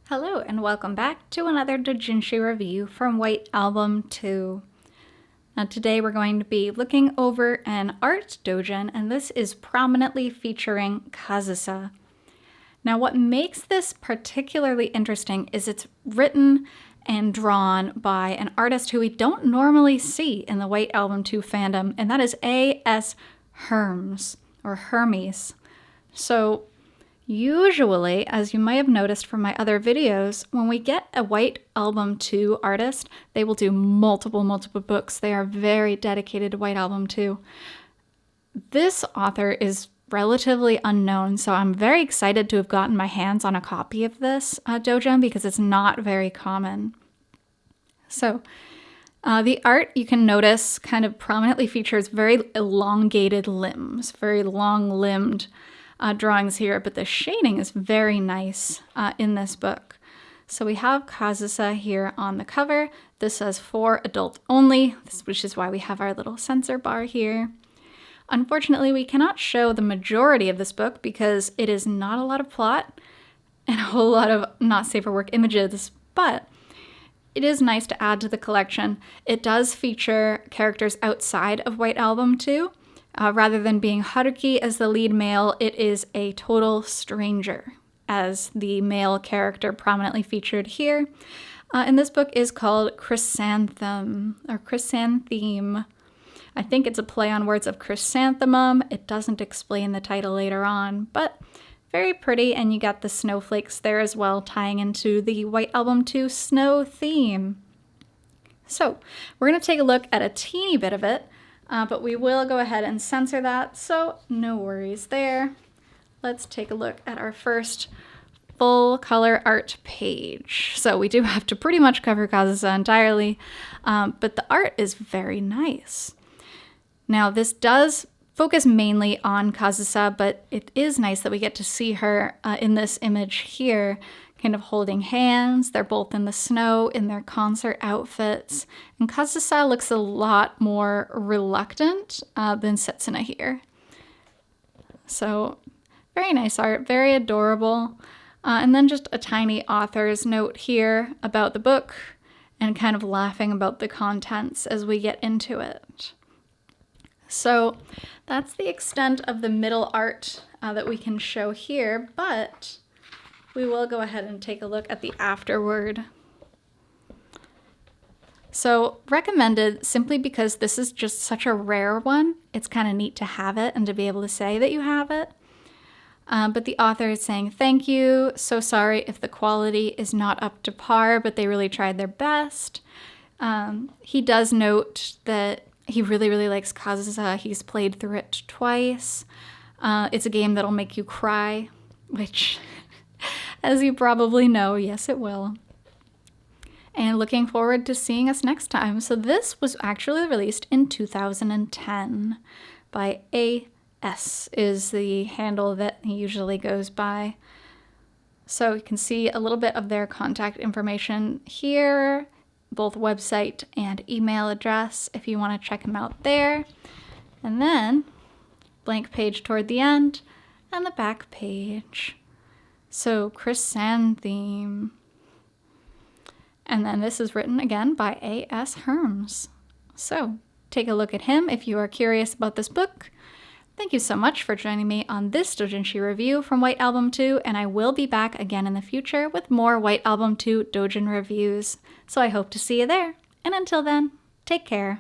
Hello and welcome back to another doujinshi review from WA2. Now today we're going to be looking over an art doujin, and this is prominently featuring Kazusa. Now what makes this particularly interesting is it's written and drawn by an artist who we don't normally see in the WA2 fandom, and that is A.S. Hermes, or Hermes. So usually, as you might have noticed from my other videos, when we get a WA2 artist, they will do multiple books. They are very dedicated to WA2. This author is relatively unknown, so I'm very excited to have gotten my hands on a copy of this doujin because it's not very common. So the art, you can notice, kind of prominently features very elongated limbs, very long-limbed drawings here, but the shading is very nice in this book. So we have Kazusa here on the cover. This says for adult only, which is why we have our little censor bar here. Unfortunately, we cannot show the majority of this book because it is not a lot of plot and a whole lot of not safe for work images, but it is nice to add to the collection. It does feature characters outside of WA2. Rather than being Haruki as the lead male, it is a total stranger as the male character prominently featured here. And this book is called Chrysantheme, or Chrysantheme. I think it's a play on words of chrysanthemum. It doesn't explain the title later on, but very pretty, and you got the snowflakes there as well, tying into the WA2 snow theme. So we're going to take a look at a teeny bit of it. But we will go ahead and censor that, so no worries there. Let's take a look at our first full color art page. So we do have to pretty much cover Kazusa entirely, but the art is very nice. Now this does focus mainly on Kazusa, but it is nice that we get to see her in this image here, kind of holding hands. They're both in the snow in their concert outfits. And Kazusa looks a lot more reluctant than Setsuna here. So very nice art, very adorable. And then just a tiny author's note here about the book and kind of laughing about the contents as we get into it. So that's the extent of the middle art that we can show here, but we will go ahead and take a look at the afterword. So recommended simply because this is just such a rare one. It's kind of neat to have it and to be able to say that you have it. But the author is saying, thank you. So sorry if the quality is not up to par, but they really tried their best. He does note that he really likes Kazusa. He's played through it twice. It's a game that'll make you cry, which, as you probably know, yes, it will. And looking forward to seeing us next time. So this was actually released in 2010 by A.S. is the handle that he usually goes by. So you can see a little bit of their contact information here, both website and email address if you want to check them out there. And then blank page toward the end and the back page. So Chrysantheme. And then this is written again by A.S. Hermes. So take a look at him if you are curious about this book. Thank you so much for joining me on this doujinshi review from WA2, and I will be back again in the future with more WA2 doujin reviews. So I hope to see you there. And until then, take care.